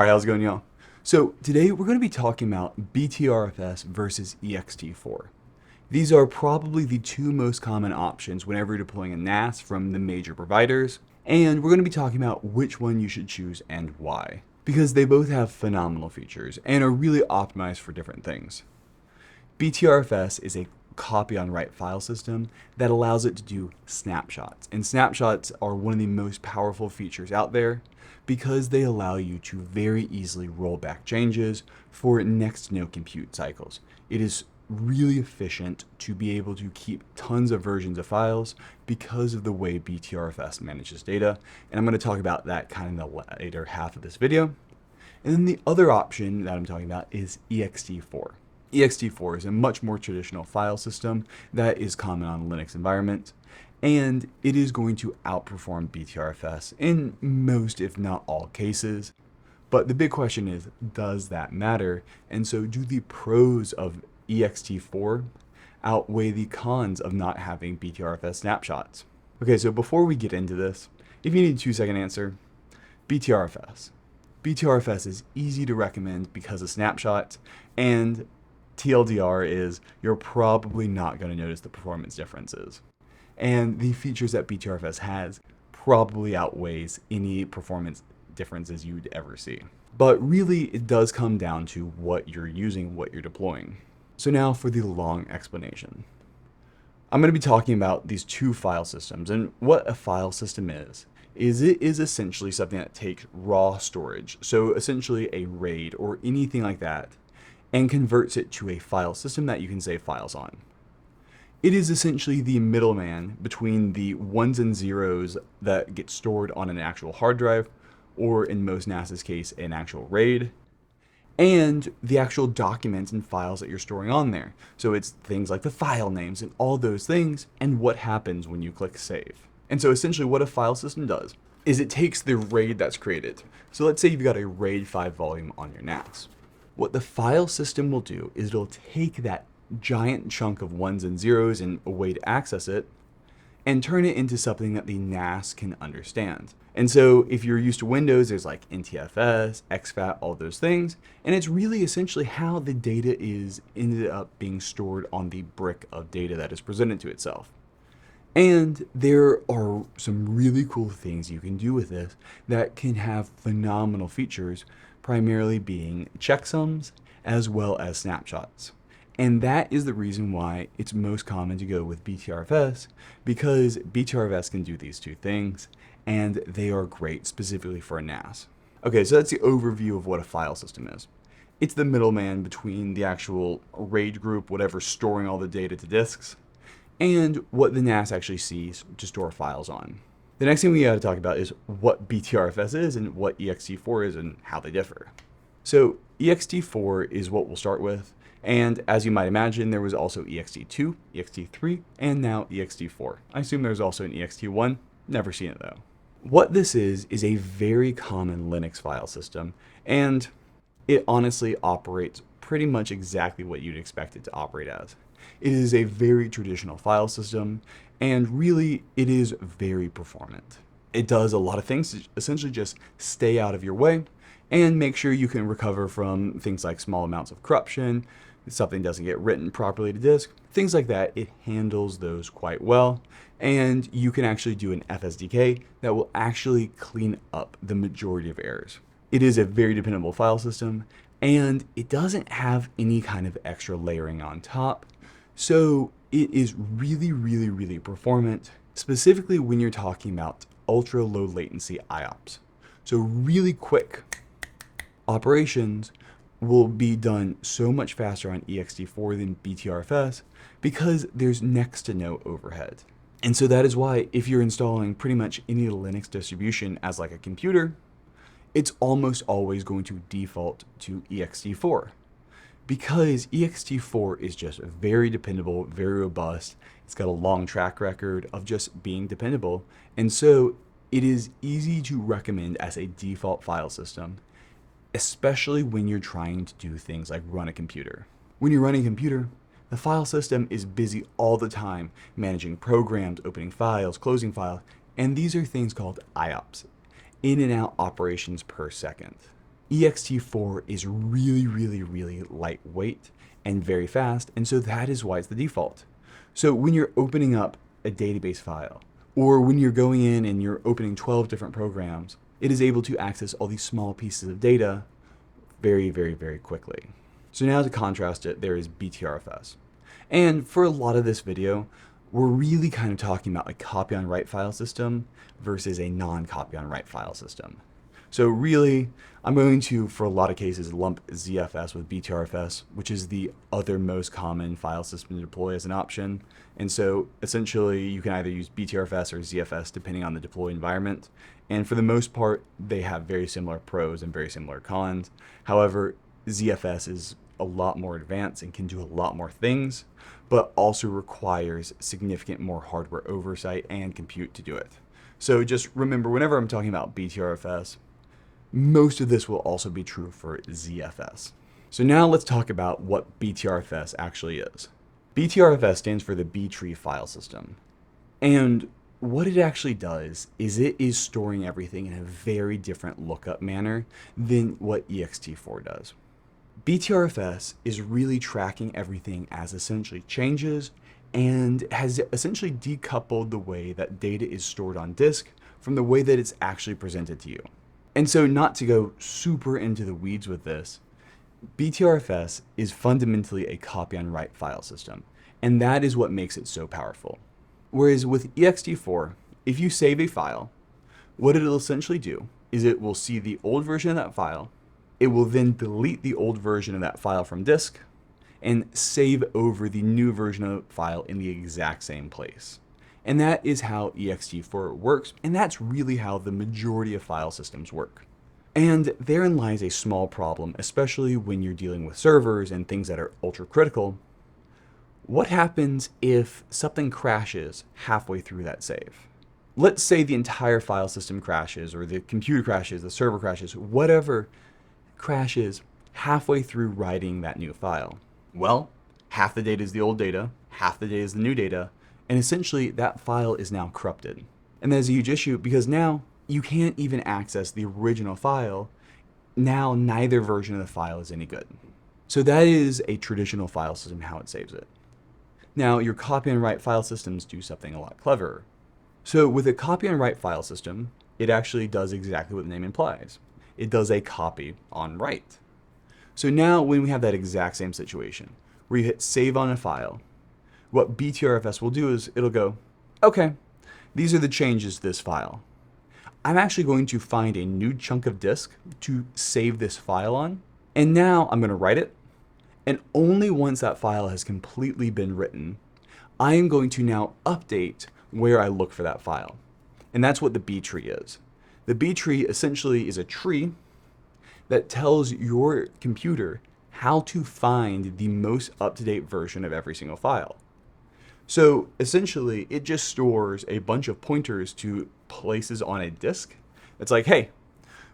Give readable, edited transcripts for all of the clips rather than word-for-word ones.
All right, how's it going, y'all? So today we're going to be talking about BTRFS versus EXT4. These are probably the two most common options whenever you're deploying a NAS from the major providers, and we're going to be talking about which one you should choose and why, because they both have phenomenal features and are really optimized for different things. BTRFS is a copy on write file system that allows it to do snapshots. And snapshots are one of the most powerful features out there because they allow you to very easily roll back changes for next to no compute cycles. It is really efficient to be able to keep tons of versions of files because of the way BTRFS manages data. And I'm going to talk about that kind of in the later half of this video. And then the other option that I'm talking about is EXT4. EXT4 is a much more traditional file system that is common on Linux environments, and it is going to outperform BTRFS in most, if not all, cases. But the big question is, does that matter? And so do the pros of EXT4 outweigh the cons of not having BTRFS snapshots? Okay, so before we get into this, if you need a 2-second answer, BTRFS. BTRFS is easy to recommend because of snapshots, and TLDR is you're probably not going to notice the performance differences. And the features that BTRFS has probably outweighs any performance differences you'd ever see. But really, it does come down to what you're using, what you're deploying. So now for the long explanation. I'm going to be talking about these two file systems, and what a file system is it is essentially something that takes raw storage, so essentially a RAID or anything like that, and converts it to a file system that you can save files on. It is essentially the middleman between the ones and zeros that get stored on an actual hard drive, or in most NAS's case, an actual RAID, and the actual documents and files that you're storing on there. So it's things like the file names and all those things, and what happens when you click save. And so essentially what a file system does is it takes the RAID that's created. So let's say you've got a RAID 5 volume on your NAS. What the file system will do is it'll take that giant chunk of ones and zeros and a way to access it and turn it into something that the NAS can understand. And so if you're used to Windows, there's like NTFS, exFAT, all those things. And it's really essentially how the data is ended up being stored on the brick of data that is presented to itself. And there are some really cool things you can do with this that can have phenomenal features, primarily being checksums as well as snapshots. And that is the reason why it's most common to go with BTRFS, because BTRFS can do these two things, and they are great specifically for a NAS. Okay, so that's the overview of what a file system is. It's the middleman between the actual RAID group, whatever's storing all the data to disks, and what the NAS actually sees to store files on. The next thing we got to talk about is what BTRFS is and what EXT4 is and how they differ. So EXT4 is what we'll start with, and as you might imagine, there was also EXT2, EXT3, and now EXT4. I assume there's also an EXT1, never seen it though. What this is a very common Linux file system, and it honestly operates pretty much exactly what you'd expect it to operate as. It is a very traditional file system, and really it is very performant. It does a lot of things to essentially just stay out of your way and make sure you can recover from things like small amounts of corruption, if something doesn't get written properly to disk, things like that. It handles those quite well, and you can actually do an FSDK that will actually clean up the majority of errors. It is a very dependable file system, and it doesn't have any kind of extra layering on top. So it is really performant, specifically when you're talking about ultra low latency IOPS. So really quick operations will be done so much faster on EXT4 than BTRFS because there's next to no overhead. And so that is why if you're installing pretty much any Linux distribution as like a computer, it's almost always going to default to EXT4. Because EXT4 is just very dependable, very robust. It's got a long track record of just being dependable. And so it is easy to recommend as a default file system, especially when you're trying to do things like run a computer. When you're running a computer, the file system is busy all the time, managing programs, opening files, closing files, and these are things called IOPS, in and out operations per second. EXT4 is really lightweight and very fast, and so that is why it's the default. So when you're opening up a database file, or when you're going in and you're opening 12 different programs, it is able to access all these small pieces of data very quickly. So now to contrast it, there is BTRFS. And for a lot of this video, we're really kind of talking about a copy on write file system versus a non-copy on write file system. So really, I'm going to, for a lot of cases, lump ZFS with BTRFS, which is the other most common file system to deploy as an option. And so essentially, you can either use BTRFS or ZFS depending on the deploy environment. And for the most part, they have very similar pros and very similar cons. However, ZFS is a lot more advanced and can do a lot more things, but also requires significant more hardware oversight and compute to do it. So just remember, whenever I'm talking about BTRFS, most of this will also be true for ZFS. So now let's talk about what BTRFS actually is. BTRFS stands for the B-tree file system. And what it actually does is it is storing everything in a very different lookup manner than what EXT4 does. BTRFS is really tracking everything as essentially changes and has essentially decoupled the way that data is stored on disk from the way that it's actually presented to you. And so, not to go super into the weeds with this, BTRFS is fundamentally a copy on write file system, and that is what makes it so powerful. Whereas with EXT4, if you save a file, what it'll essentially do is it will see the old version of that file, it will then delete the old version of that file from disk, and save over the new version of the file in the exact same place. And that is how EXT4 works, and that's really how the majority of file systems work. And therein lies a small problem, especially when you're dealing with servers and things that are ultra critical. What happens if something crashes halfway through that save? Let's say the entire file system crashes, or the computer crashes, the server crashes, whatever crashes halfway through writing that new file. Well, half the data is the old data, half the data is the new data, and essentially that file is now corrupted. And that's a huge issue because now you can't even access the original file. Now neither version of the file is any good. So that is a traditional file system, how it saves it. Now your copy and write file systems do something a lot cleverer. So with a copy and write file system, it actually does exactly what the name implies. It does a copy on write. So now when we have that exact same situation, where you hit save on a file, what BTRFS will do is it'll go, okay, these are the changes to this file. I'm actually going to find a new chunk of disk to save this file on, and now I'm going to write it, and only once that file has completely been written, I am going to now update where I look for that file. And that's what the B tree is. The B tree essentially is a tree that tells your computer how to find the most up-to-date version of every single file. So essentially, it just stores a bunch of pointers to places on a disk. It's like, hey,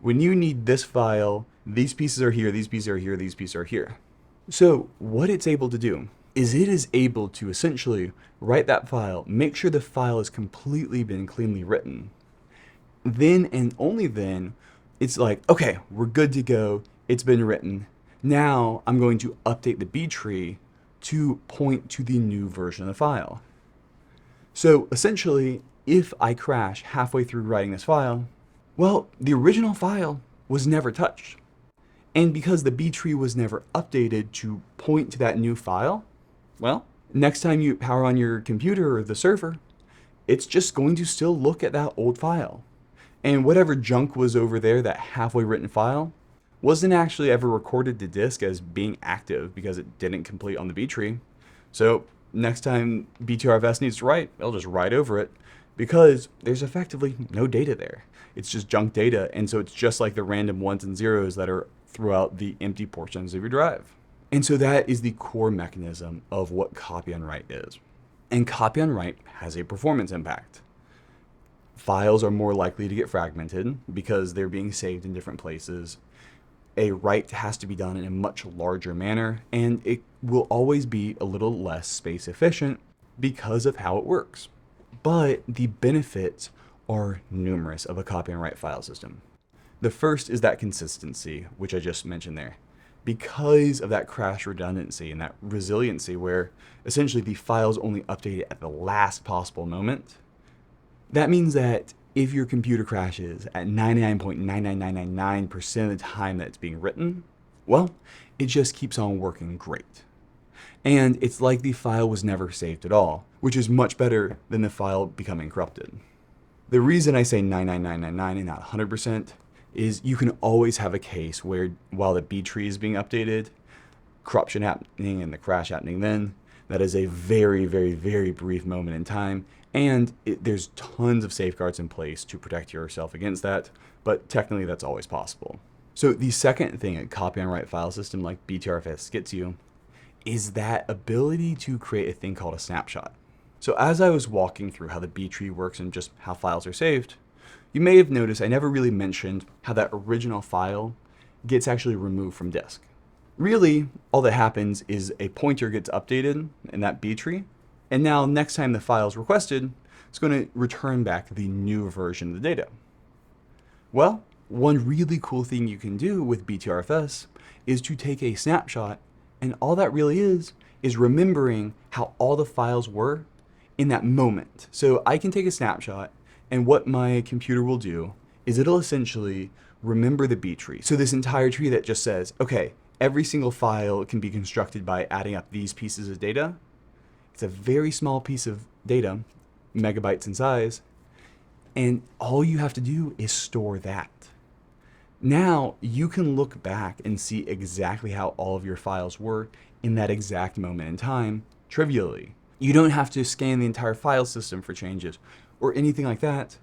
when you need this file, these pieces are here, these pieces are here, these pieces are here. So what it's able to do is it is able to essentially write that file, make sure the file has completely been cleanly written. Then and only then, it's like, okay, we're good to go. It's been written. Now I'm going to update the B tree to point to the new version of the file. So essentially, if I crash halfway through writing this file, well, the original file was never touched. And because the B tree was never updated to point to that new file, well, next time you power on your computer or the server, it's just going to still look at that old file. And whatever junk was over there, that halfway written file, wasn't actually ever recorded to disk as being active because it didn't complete on the B tree. So next time BTRFS needs to write, it'll just write over it because there's effectively no data there. It's just junk data, and so it's just like the random ones and zeros that are throughout the empty portions of your drive. And so that is the core mechanism of what copy on write is. And copy on write has a performance impact. Files are more likely to get fragmented because they're being saved in different places. A write has to be done in a much larger manner, and it will always be a little less space efficient because of how it works. But the benefits are numerous of a copy and write file system. The first is that consistency, which I just mentioned there. Because of that crash redundancy and that resiliency where essentially the file's only updated at the last possible moment, that means that if your computer crashes at 99.99999% of the time that it's being written, well, it just keeps on working great. And it's like the file was never saved at all, which is much better than the file becoming corrupted. The reason I say 99999 and not 100% is you can always have a case where while the B tree is being updated, corruption happening and the crash happening then, that is a very, very, very brief moment in time. And there's tons of safeguards in place to protect yourself against that, but technically that's always possible. So the second thing a copy on write file system like BTRFS gets you is that ability to create a thing called a snapshot. So as I was walking through how the B tree works and just how files are saved, you may have noticed I never really mentioned how that original file gets actually removed from disk. Really, all that happens is a pointer gets updated in that B tree, and now next time the file is requested, it's going to return back the new version of the data. Well, one really cool thing you can do with BTRFS is to take a snapshot, and all that really is remembering how all the files were in that moment. So I can take a snapshot, and what my computer will do is it'll essentially remember the B tree. So this entire tree that just says, okay, every single file can be constructed by adding up these pieces of data. It's a very small piece of data, megabytes in size, and all you have to do is store that. Now you can look back and see exactly how all of your files were in that exact moment in time, trivially. You don't have to scan the entire file system for changes or anything like that,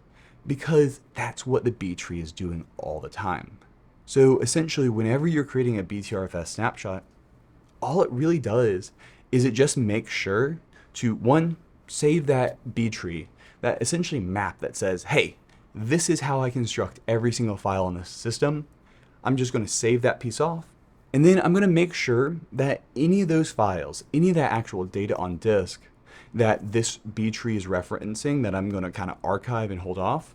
because that's what the B tree is doing all the time. So essentially, whenever you're creating a BTRFS snapshot, all it really does is it just makes sure to, one, save that B tree, that essentially map that says, hey, this is how I construct every single file in this system. I'm just going to save that piece off. And then I'm going to make sure that any of those files, any of that actual data on disk that this B tree is referencing that I'm going to kind of archive and hold off,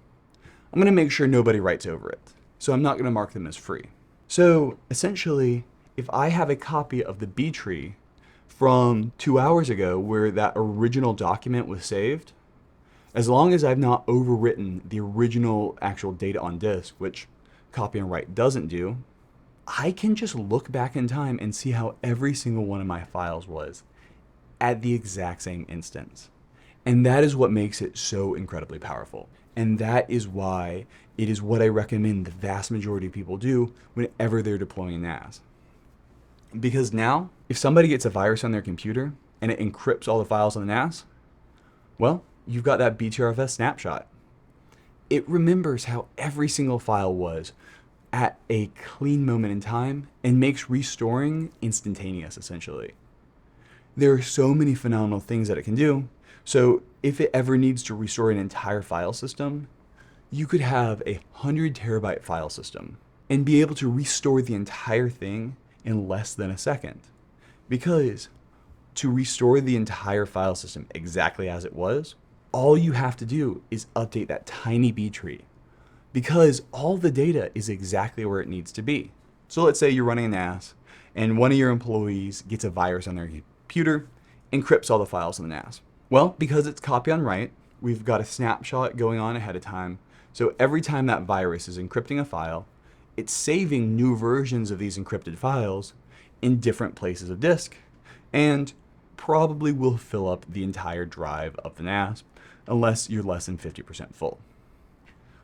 I'm going to make sure nobody writes over it. So I'm not going to mark them as free. So essentially, if I have a copy of the B tree from 2 hours ago where that original document was saved, as long as I've not overwritten the original actual data on disk, which copy and write doesn't do, I can just look back in time and see how every single one of my files was at the exact same instance. And that is what makes it so incredibly powerful. And that is why it is what I recommend the vast majority of people do whenever they're deploying NAS. Because now, if somebody gets a virus on their computer and it encrypts all the files on the NAS, well, you've got that BTRFS snapshot. It remembers how every single file was at a clean moment in time and makes restoring instantaneous, essentially. There are so many phenomenal things that it can do. So if it ever needs to restore an entire file system, you could have a 100 terabyte file system and be able to restore the entire thing in less than a second. Because to restore the entire file system exactly as it was, all you have to do is update that tiny B tree, because all the data is exactly where it needs to be. So let's say you're running a NAS and one of your employees gets a virus on their computer, encrypts all the files in the NAS. Well, because it's copy on write, we've got a snapshot going on ahead of time. So every time that virus is encrypting a file, it's saving new versions of these encrypted files in different places of disk, and probably will fill up the entire drive of the NAS, unless you're less than 50% full.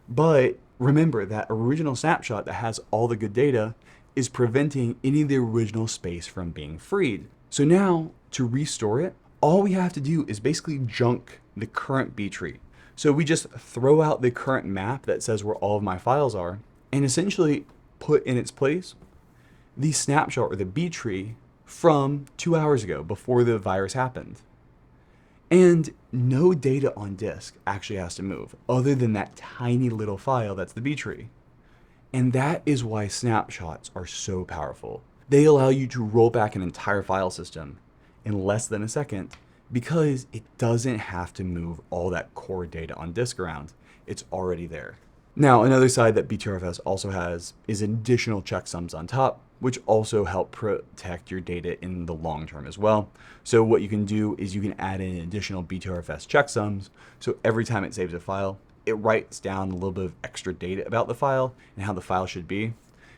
But remember, that original snapshot that has all the good data is preventing any of the original space from being freed. So now, to restore it, all we have to do is basically junk the current B tree. So we just throw out the current map that says where all of my files are, and essentially put in its place the snapshot or the B tree from 2 hours ago before the virus happened. And no data on disk actually has to move other than that tiny little file that's the B tree. And that is why snapshots are so powerful. They allow you to roll back an entire file system in less than a second because it doesn't have to move all that core data on disk around. It's already there. Now, another side that BTRFS also has is additional checksums on top, which also help protect your data in the long term as well. So what you can do is you can add in additional BTRFS checksums. So every time it saves a file, it writes down a little bit of extra data about the file and how the file should be.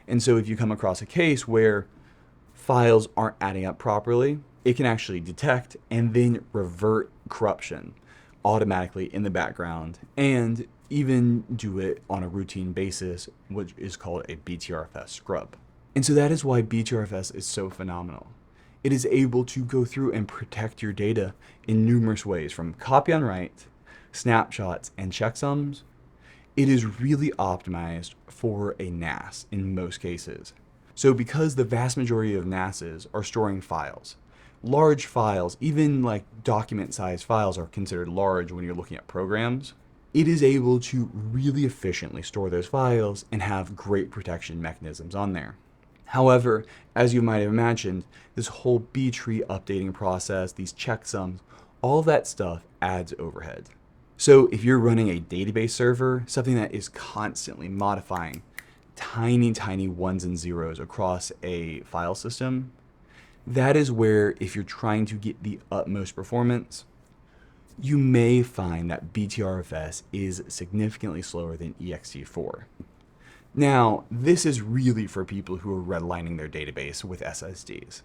And so if you come across a case where files aren't adding up properly, it can actually detect and then revert corruption automatically in the background and even do it on a routine basis, which is called a BTRFS scrub. And so that is why BTRFS is so phenomenal. It is able to go through and protect your data in numerous ways, from copy on write, snapshots, and checksums. It is really optimized for a NAS in most cases. So because the vast majority of NASs are storing files, large files, even like document-sized files are considered large when you're looking at programs, it is able to really efficiently store those files and have great protection mechanisms on there. However, as you might have imagined, this whole B tree updating process, these checksums, all that stuff adds overhead. So if you're running a database server, something that is constantly modifying tiny ones and zeros across a file system, that is where, if you're trying to get the utmost performance, you may find that BTRFS is significantly slower than EXT4. Now, this is really for people who are redlining their database with SSDs.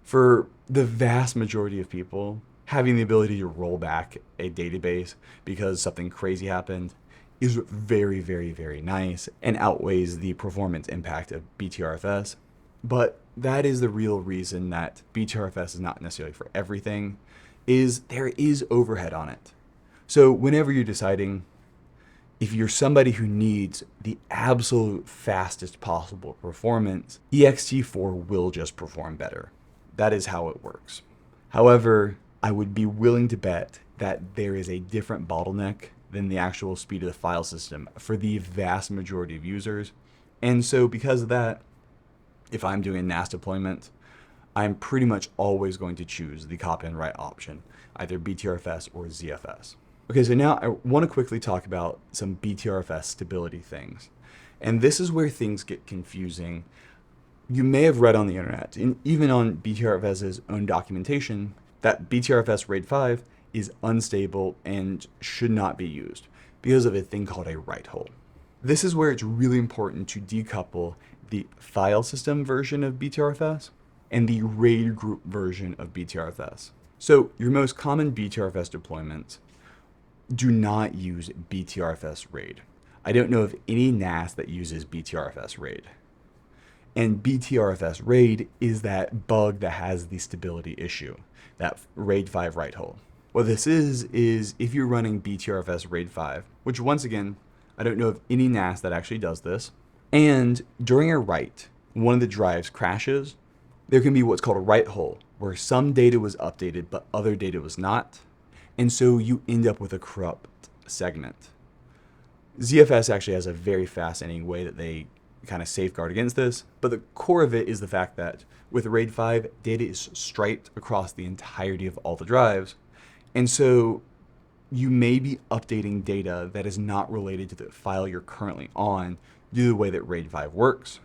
For the vast majority of people, having the ability to roll back a database because something crazy happened is very nice and outweighs the performance impact of BTRFS. But that is the real reason that BTRFS is not necessarily for everything, is there is overhead on it. So whenever you're deciding, if you're somebody who needs the absolute fastest possible performance, EXT4 will just perform better. That is how it works. However, I would be willing to bet that there is a different bottleneck than the actual speed of the file system for the vast majority of users. And so because of that, if I'm doing a NAS deployment, I'm pretty much always going to choose the copy and write option, either BTRFS or ZFS. Okay, so now I want to quickly talk about some BTRFS stability things. And this is where things get confusing. You may have read on the internet, and even on BTRFS's own documentation, that BTRFS RAID 5 is unstable and should not be used because of a thing called a write hole. This is where it's really important to decouple the file system version of BTRFS and the RAID group version of BTRFS. So your most common BTRFS deployments do not use BTRFS RAID. I don't know of any NAS that uses BTRFS RAID. And BTRFS RAID is that bug that has the stability issue, that RAID 5 write hole. What this is if you're running BTRFS RAID 5, which once again, I don't know of any NAS that actually does this, and during a write, one of the drives crashes, there can be what's called a write hole, where some data was updated but other data was not, and so you end up with a corrupt segment. ZFS actually has a very fascinating way that they kind of safeguard against this, but the core of it is the fact that with RAID 5, data is striped across the entirety of all the drives, and so you may be updating data that is not related to the file you're currently on due to the way that RAID 5 works.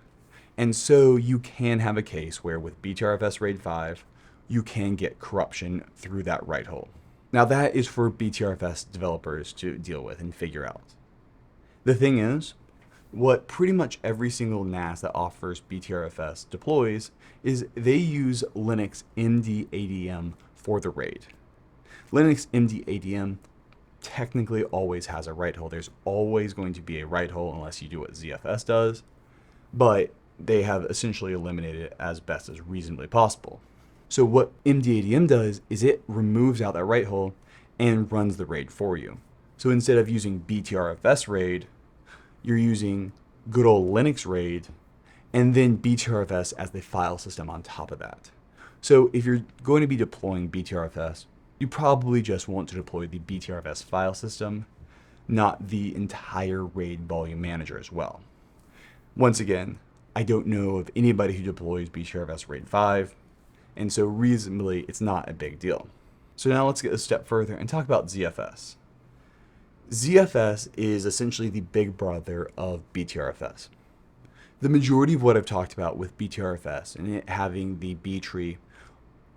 And so you can have a case where with BTRFS RAID 5, you can get corruption through that write hole. Now that is for BTRFS developers to deal with and figure out. The thing is, what pretty much every single NAS that offers BTRFS deploys is they use Linux MDADM for the RAID. Linux MDADM technically always has a write hole. There's always going to be a write hole unless you do what ZFS does, but they have essentially eliminated it as best as reasonably possible. So what MDADM does is it removes out that write hole and runs the RAID for you. So instead of using BTRFS RAID, you're using good old Linux RAID and then BTRFS as the file system on top of that. So if you're going to be deploying BTRFS, you probably just want to deploy the BTRFS file system, not the entire RAID volume manager as well. Once again, I don't know of anybody who deploys BTRFS RAID 5, and so reasonably, it's not a big deal. So now let's get a step further and talk about ZFS. ZFS is essentially the big brother of BTRFS. The majority of what I've talked about with BTRFS and it having the B tree,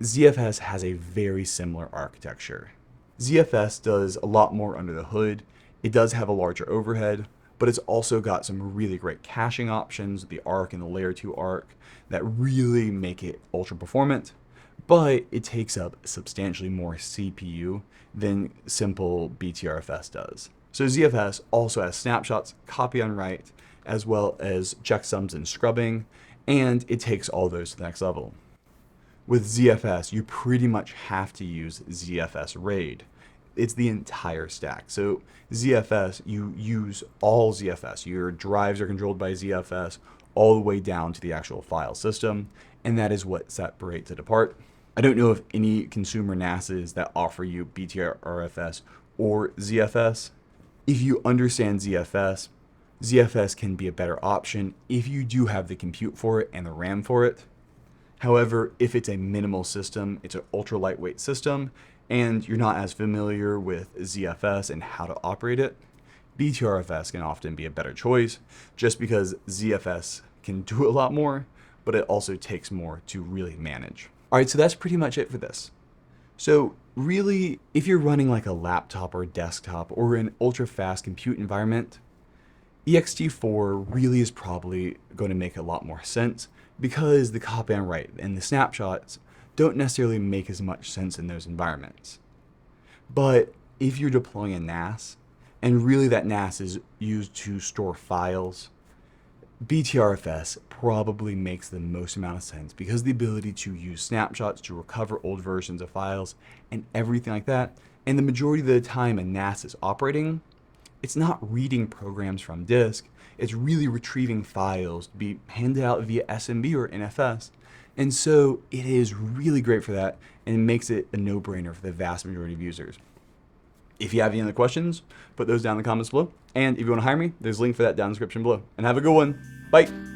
ZFS has a very similar architecture. ZFS does a lot more under the hood. It does have a larger overhead, but it's also got some really great caching options, the ARC and the layer 2 ARC, that really make it ultra performant, but it takes up substantially more CPU than simple BTRFS does. So ZFS also has snapshots, copy on write, as well as checksums and scrubbing, and it takes all those to the next level. With ZFS, you pretty much have to use ZFS RAID. It's the entire stack. So ZFS, you use all ZFS. Your drives are controlled by ZFS all the way down to the actual file system, and that is what separates it apart. I don't know of any consumer NASs that offer you BTRFS or ZFS. If you understand ZFS, ZFS can be a better option if you do have the compute for it and the RAM for it. However, if it's a minimal system, it's an ultra lightweight system, and you're not as familiar with ZFS and how to operate it, BTRFS can often be a better choice just because ZFS can do a lot more, but it also takes more to really manage. All right, so that's pretty much it for this. So really, if you're running like a laptop or a desktop or an ultra fast compute environment, EXT4 really is probably going to make a lot more sense because the copy on write and the snapshots don't necessarily make as much sense in those environments. But if you're deploying a NAS, and really that NAS is used to store files, BTRFS probably makes the most amount of sense because the ability to use snapshots to recover old versions of files and everything like that, and the majority of the time a NAS is operating, it's not reading programs from disk, it's really retrieving files to be handed out via SMB or NFS. And so it is really great for that and it makes it a no-brainer for the vast majority of users. If you have any other questions, put those down in the comments below. And if you want to hire me, there's a link for that down in the description below. And have a good one. Bye.